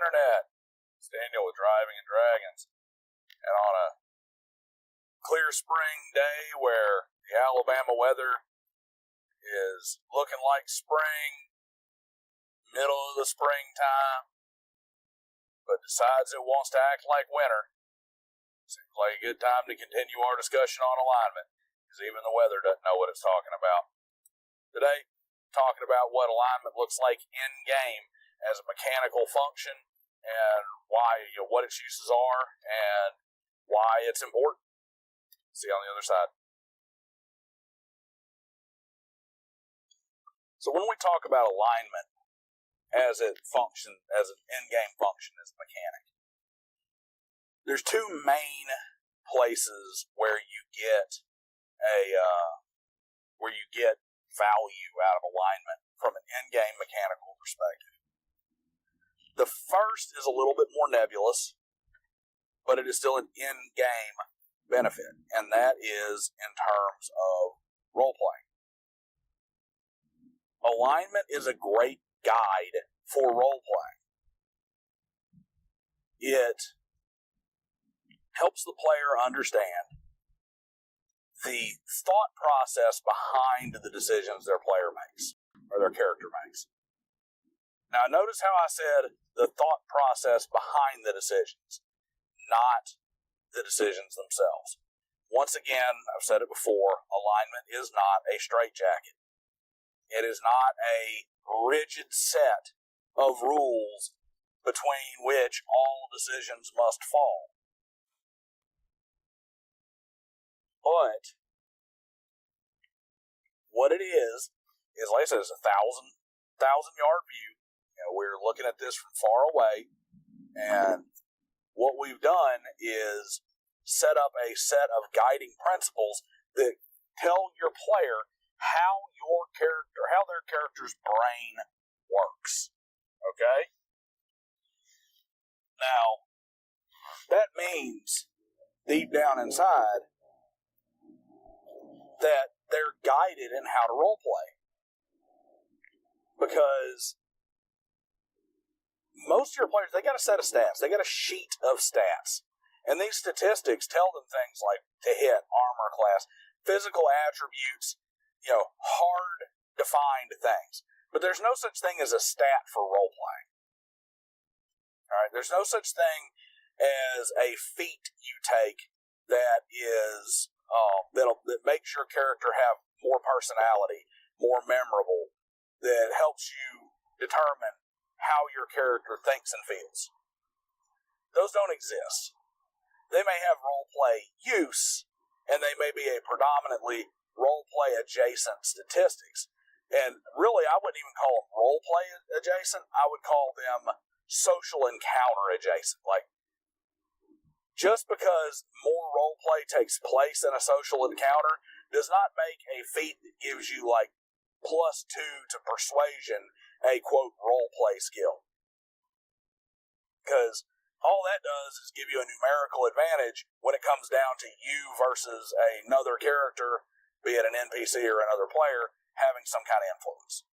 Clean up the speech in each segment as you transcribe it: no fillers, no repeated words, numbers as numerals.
Internet. It's Daniel with Driving and Dragons. And on a clear spring day where the Alabama weather is looking like spring, middle of the springtime, but decides it wants to act like winter, seems like a good time to continue our discussion on alignment, because even the weather doesn't know what it's talking about. Today, talking about what alignment looks like in-game as a mechanical function, and why, what its uses are, and why it's important. See you on the other side. So when we talk about alignment as it functions, as an in-game function as a mechanic, there's two main places where you get value out of alignment from an in-game mechanical perspective. The first is a little bit more nebulous, but it is still an in-game benefit, and that is in terms of role-playing. Alignment is a great guide for role-playing. It helps the player understand the thought process behind the decisions their player makes, or their character makes. Now, notice how I said the thought process behind the decisions, not the decisions themselves. Once again, I've said it before, alignment is not a straitjacket. It is not a rigid set of rules between which all decisions must fall. But what it is like I said, it's a thousand yard view. We're looking at this from far away, and what we've done is set up a set of guiding principles that tell your player how their character's brain works. Okay? Now, that means deep down inside that they're guided in how to roleplay. Because most of your players, they got a set of stats. They got a sheet of stats. And these statistics tell them things like to hit, armor class, physical attributes, hard defined things. But there's no such thing as a stat for role-playing. Alright, there's no such thing as a feat you take that is, that makes your character have more personality, more memorable, that helps you determine how your character thinks and feels. Those don't exist. They may have role-play use, and they may be a predominantly role-play adjacent statistics. And really, I wouldn't even call them role-play adjacent. I would call them social encounter adjacent. Like, just because more role-play takes place in a social encounter does not make a feat that gives you, +2 to persuasion a, quote, role-play skill. Because all that does is give you a numerical advantage when it comes down to you versus another character, be it an NPC or another player, having some kind of influence.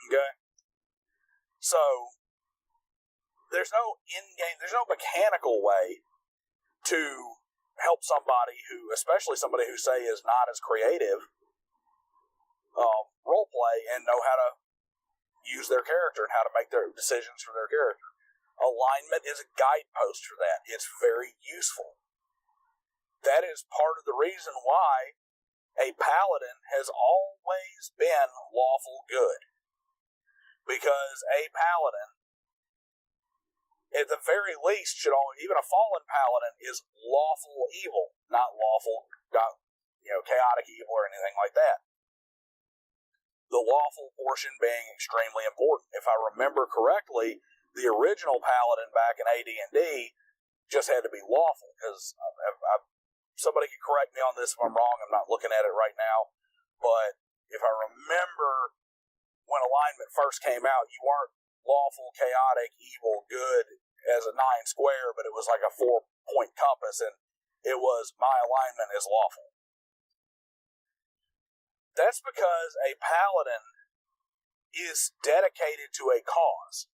Okay? So, there's no mechanical way to help somebody who, especially somebody who, say, is not as creative, role-play and know how to use their character and how to make their decisions for their character. Alignment is a guidepost for that. It's very useful. That is part of the reason why a paladin has always been lawful good. Because a paladin, at the very least, even a fallen paladin is lawful evil, not chaotic evil or anything like that. The lawful portion being extremely important. If I remember correctly, the original paladin back in AD&D just had to be lawful, because somebody can correct me on this if I'm wrong. I'm not looking at it right now, but if I remember when alignment first came out, you weren't lawful, chaotic, evil, good as a 9 square, but it was like a 4-point compass, and it was my alignment is lawful. That's because a paladin is dedicated to a cause.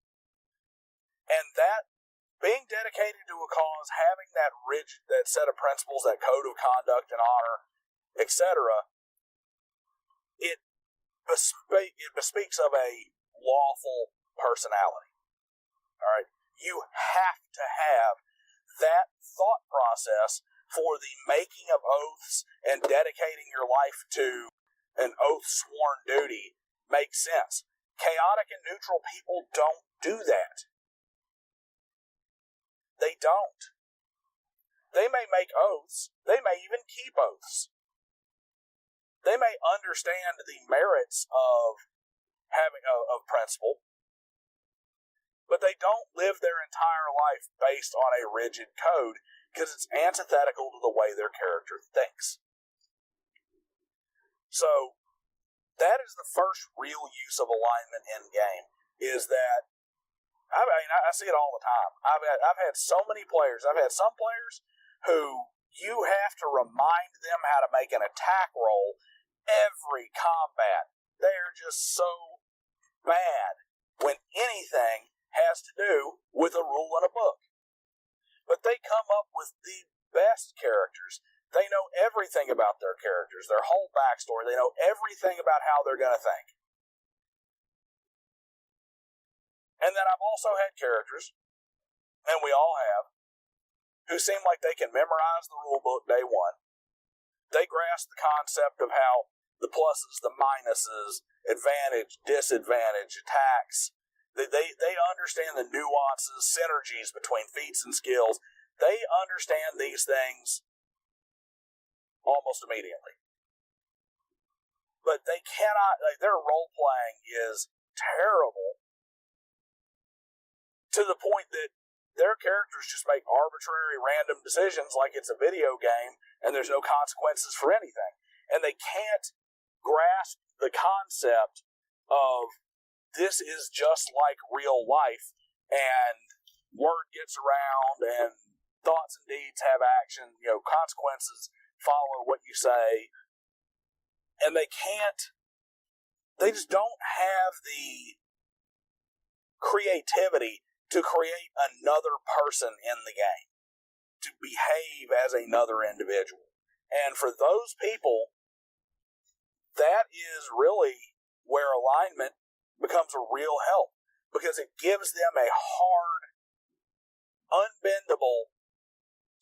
And that, being dedicated to a cause, having that rigid, that set of principles, that code of conduct and honor, etc., it bespeaks of a lawful personality. All right, you have to have that thought process for the making of oaths and dedicating your life to an oath sworn duty makes sense. Chaotic and neutral people don't do that. They don't. They may make oaths. They may even keep oaths. They may understand the merits of having a principle, but they don't live their entire life based on a rigid code because it's antithetical to the way their character thinks. So, that is the first real use of alignment in game, is that I see it all the time. I've had so many players. I've had some players who you have to remind them how to make an attack roll every combat. They are just so bad when anything has to do with a rule in a book. But they come up with the best characters. They know everything about their characters, their whole backstory. They know everything about how they're going to think. And then I've also had characters, and we all have, who seem like they can memorize the rule book day one. They grasp the concept of how the pluses, the minuses, advantage, disadvantage, attacks. They understand the nuances, synergies between feats and skills. They understand these things almost immediately. But they cannot, their role playing is terrible, to the point that their characters just make arbitrary, random decisions like it's a video game and there's no consequences for anything. And they can't grasp the concept of this is just like real life, and word gets around and thoughts and deeds have action, consequences follow what you say. And they just don't have the creativity to create another person in the game, to behave as another individual. And for those people, that is really where alignment becomes a real help, because it gives them a hard, unbendable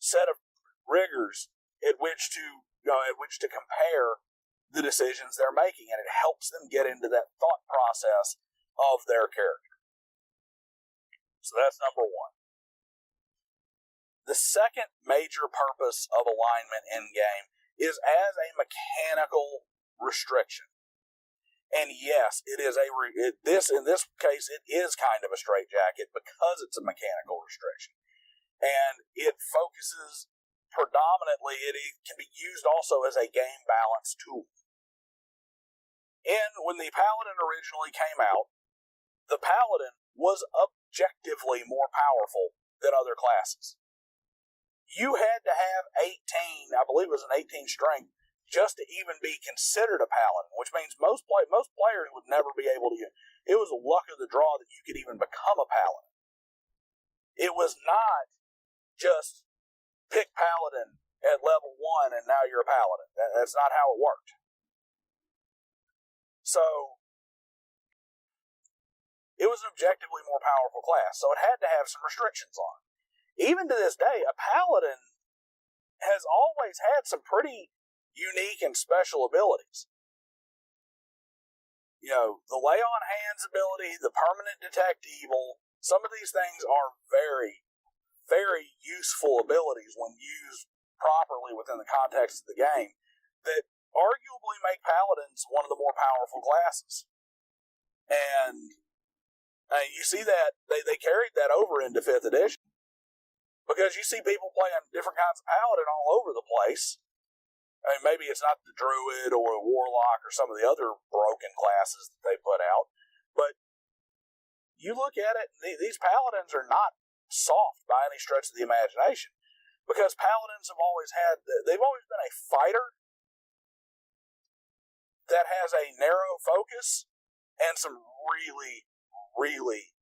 set of rigors at which to compare the decisions they're making, and it helps them get into that thought process of their character. So that's number one. The second major purpose of alignment in game is as a mechanical restriction. And yes, it is in this case, it is kind of a straitjacket because it's a mechanical restriction. And it focuses predominantly, it can be used also as a game balance tool. When the Paladin originally came out, the Paladin was objectively more powerful than other classes. You had to have 18, I believe it was an 18 strength, just to even be considered a Paladin, which means most players would never be able to. It was a luck of the draw that you could even become a Paladin. It was not just pick Paladin at level 1 and now you're a Paladin. That's not how it worked. So, it was an objectively more powerful class, so it had to have some restrictions on it. Even to this day, a Paladin has always had some pretty unique and special abilities. The lay on hands ability, the permanent detect evil, some of these things are very, very useful abilities when used properly within the context of the game that arguably make Paladins one of the more powerful classes. And you see that they carried that over into 5th edition, because you see people playing different kinds of Paladin all over the place. Maybe it's not the Druid or a Warlock or some of the other broken classes that they put out, but you look at it, these Paladins are not soft by any stretch of the imagination, because Paladins they've always been a fighter that has a narrow focus and some really, really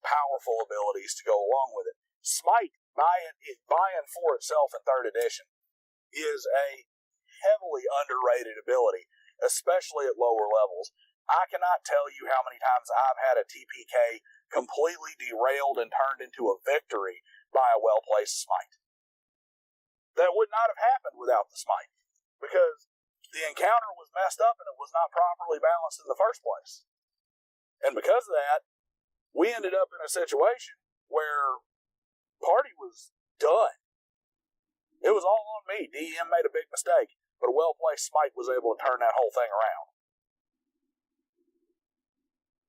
powerful powerful abilities to go along with it. Smite, by and for itself in 3rd edition, is a heavily underrated ability, especially at lower levels. I cannot tell you how many times I've had a TPK completely derailed and turned into a victory by a well-placed smite. That would not have happened without the smite, because the encounter was messed up and it was not properly balanced in the first place. And because of that, we ended up in a situation where party was done. It was all on me. DM made a big mistake, but a well-placed smite was able to turn that whole thing around.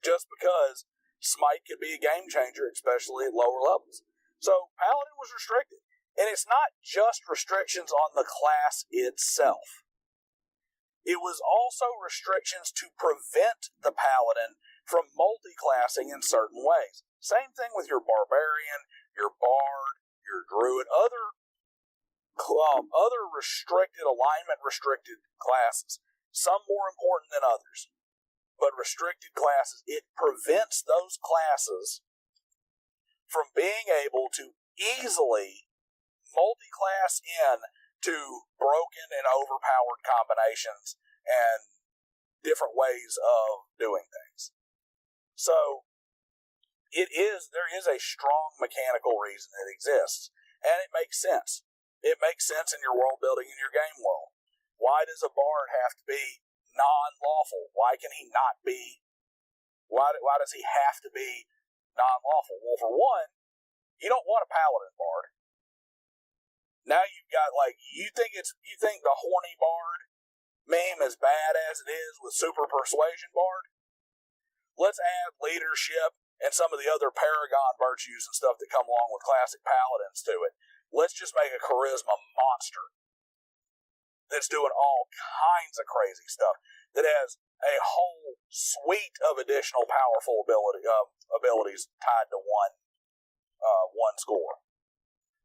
Just because smite could be a game changer, especially at lower levels. So Paladin was restricted. And it's not just restrictions on the class itself. It was also restrictions to prevent the Paladin from multi-classing in certain ways. Same thing with your Barbarian, your Bard, your Druid, other restricted, alignment-restricted classes. Some more important than others. But restricted classes, it prevents those classes from being able to easily multi-class in to broken and overpowered combinations and different ways of doing things. So there is a strong mechanical reason it exists, and it makes sense. It makes sense in your world building and your game world. Why does a bard have to be non-lawful? Why can he not be? Why does he have to be non-lawful? Well, for one, you don't want a paladin bard. Now you've got, you think the horny bard meme as bad as it is with super persuasion bard? Let's add leadership and some of the other paragon virtues and stuff that come along with classic paladins to it. Let's just make a charisma monster that's doing all kinds of crazy stuff, that has a whole suite of additional powerful abilities tied to one score.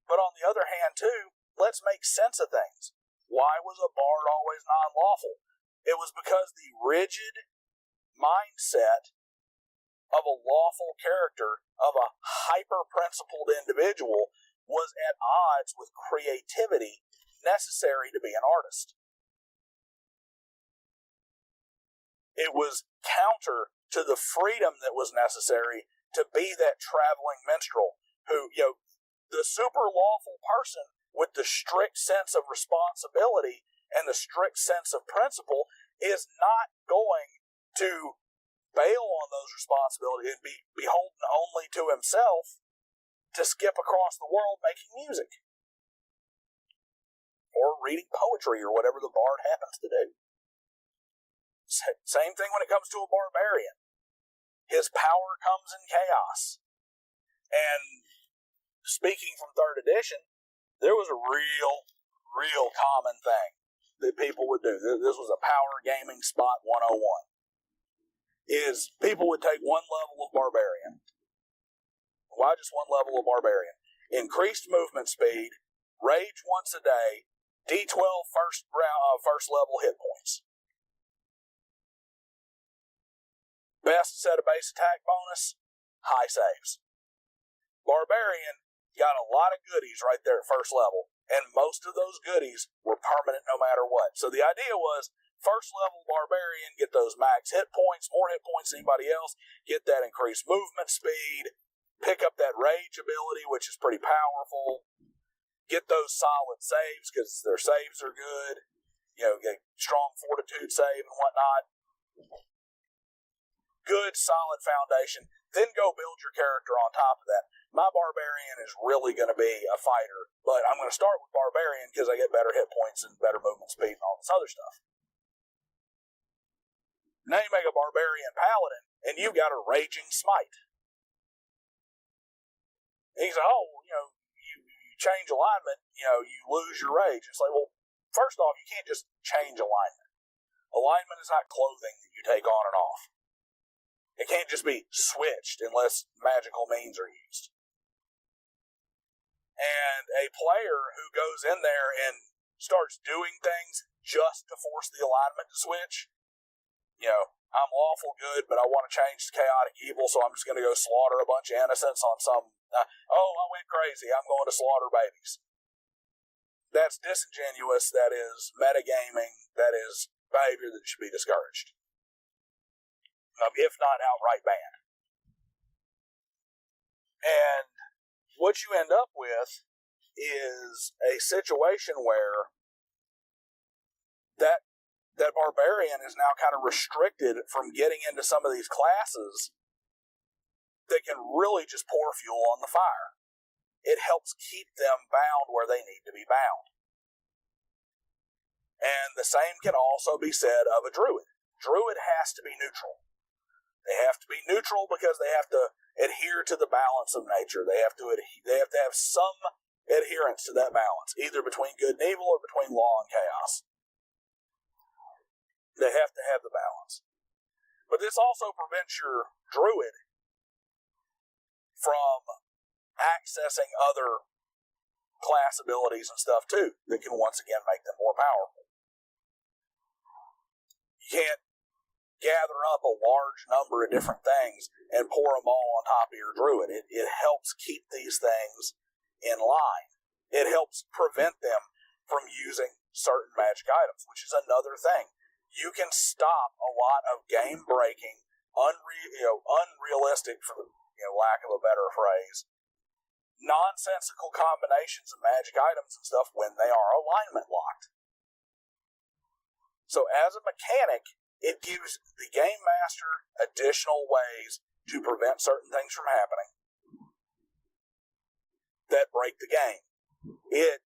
But on the other hand, too, let's make sense of things. Why was a bard always non-lawful? It was because the rigid mindset of a lawful character, of a hyper-principled individual, was at odds with creativity necessary to be an artist. It was counter to the freedom that was necessary to be that traveling minstrel who, the super lawful person with the strict sense of responsibility and the strict sense of principle is not going to bail on those responsibilities and be beholden only to himself to skip across the world making music or reading poetry or whatever the bard happens to do. Same thing when it comes to a barbarian. His power comes in chaos. And speaking from 3rd edition, there was a real common thing that people would do. This was a power gaming spot 101. Is people would take one level of barbarian. Why just one level of barbarian? Increased movement speed, rage once a day, D12 first level hit points. Best set of base attack bonus, high saves. Barbarian got a lot of goodies right there at first level, and most of those goodies were permanent no matter what. So the idea was, first level barbarian, get those max hit points, more hit points than anybody else, get that increased movement speed, pick up that rage ability, which is pretty powerful, get those solid saves, because their saves are good, get strong fortitude save and whatnot. Good, solid foundation. Then go build your character on top of that. My barbarian is really going to be a fighter, but I'm going to start with barbarian because I get better hit points and better movement speed and all this other stuff. Now you make a barbarian paladin, and you've got a raging smite. And he's like, you change alignment, you lose your rage. It's like, well, first off, you can't just change alignment. Alignment is not clothing that you take on and off. It can't just be switched unless magical means are used. And a player who goes in there and starts doing things just to force the alignment to switch, I'm lawful good, but I want to change to chaotic evil, so I'm just going to go slaughter a bunch of innocents on some, I went crazy, I'm going to slaughter babies. That's disingenuous, that is metagaming, that is behavior that should be discouraged, if not outright banned. And what you end up with is a situation where that barbarian is now kind of restricted from getting into some of these classes that can really just pour fuel on the fire. It helps keep them bound where they need to be bound. And the same can also be said of a druid. Druid has to be neutral. They have to be neutral because they have to adhere to the balance of nature. They have to have some adherence to that balance, either between good and evil or between law and chaos. They have to have the balance. But this also prevents your druid from accessing other class abilities and stuff too that can once again make them more powerful. You can't gather up a large number of different things and pour them all on top of your druid. It helps keep these things in line. It helps prevent them from using certain magic items, which is another thing. You can stop a lot of game-breaking, unrealistic, for the lack of a better phrase, nonsensical combinations of magic items and stuff when they are alignment locked. So as a mechanic, it gives the game master additional ways to prevent certain things from happening that break the game. It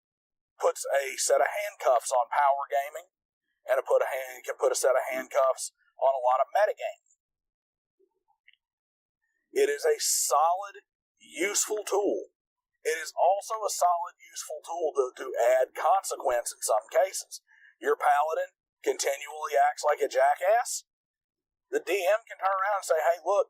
puts a set of handcuffs on power gaming, and it can put a set of handcuffs on a lot of metagaming. It is a solid, useful tool. It is also a solid, useful tool to add consequence in some cases. Your paladin continually acts like a jackass. The DM can turn around and say, hey, look,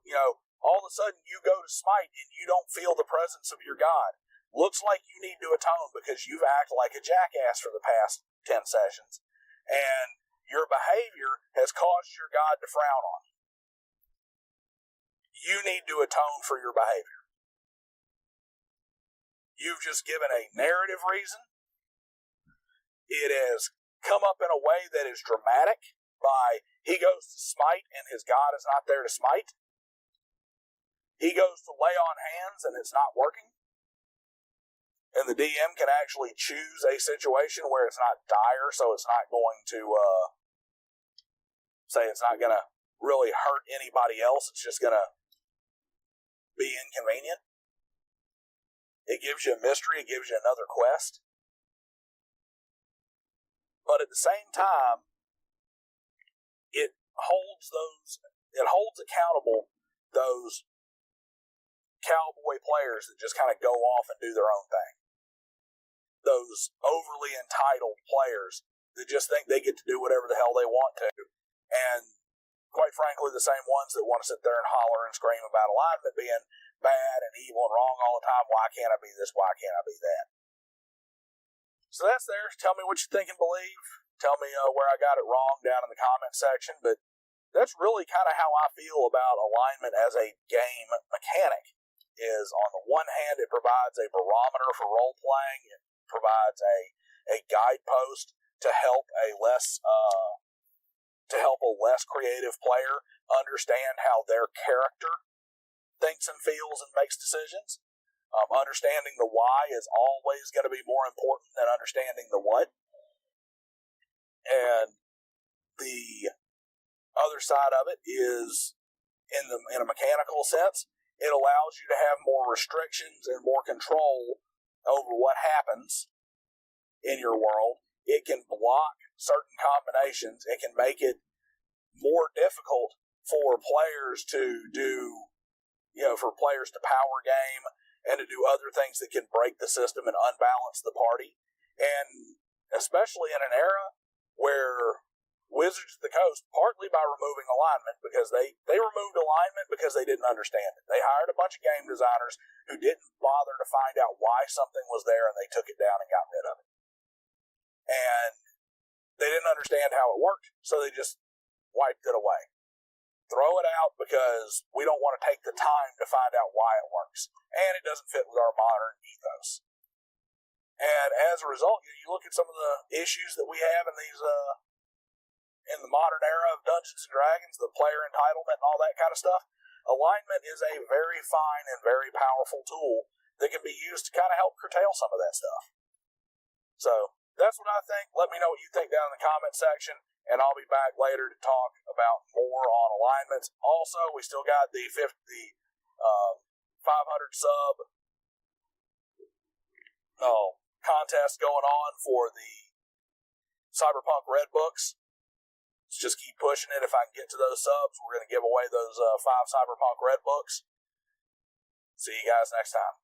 all of a sudden you go to smite and you don't feel the presence of your god. Looks like you need to atone because you've acted like a jackass for the past 10 sessions. And your behavior has caused your god to frown on you. You need to atone for your behavior. You've just given a narrative reason. It has come up in a way that is dramatic by he goes to smite and his god is not there to smite. He goes to lay on hands and it's not working. And the DM can actually choose a situation where it's not dire, so it's not going to, it's not going to really hurt anybody else. It's just going to be inconvenient. It gives you a mystery. It gives you another quest. But at the same time, it holds accountable those cowboy players that just kind of go off and do their own thing. Those overly entitled players that just think they get to do whatever the hell they want to. And quite frankly, the same ones that want to sit there and holler and scream about alignment being bad and evil and wrong all the time. Why can't I be this? Why can't I be that? So that's there. Tell me what you think and believe. Tell me where I got it wrong down in the comment section. But that's really kind of how I feel about alignment as a game mechanic. Is on the one hand, it provides a barometer for role playing. It provides a guidepost to help a less creative player understand how their character thinks and feels and makes decisions. Understanding the why is always going to be more important than understanding the what. And the other side of it is, in a mechanical sense, it allows you to have more restrictions and more control over what happens in your world. It can block certain combinations. It can make it more difficult for players to do, for players to power game and to do other things that can break the system and unbalance the party. And especially in an era where Wizards of the Coast, partly by removing alignment, because they removed alignment because they didn't understand it. They hired a bunch of game designers who didn't bother to find out why something was there, and they took it down and got rid of it. And they didn't understand how it worked, so they just wiped it away. throw it out because we don't want to take the time to find out why it works. And it doesn't fit with our modern ethos. And as a result, you look at some of the issues that we have in these in the modern era of Dungeons and Dragons, the player entitlement and all that kind of stuff. Alignment is a very fine and very powerful tool that can be used to kind of help curtail some of that stuff. So that's what I think. Let me know what you think down in the comment section, and I'll be back later to talk about more on alignments. Also, we still got the 500 sub contest going on for the Cyberpunk Red Books. Let's just keep pushing it. If I can get to those subs, we're going to give away those 5 Cyberpunk Red Books. See you guys next time.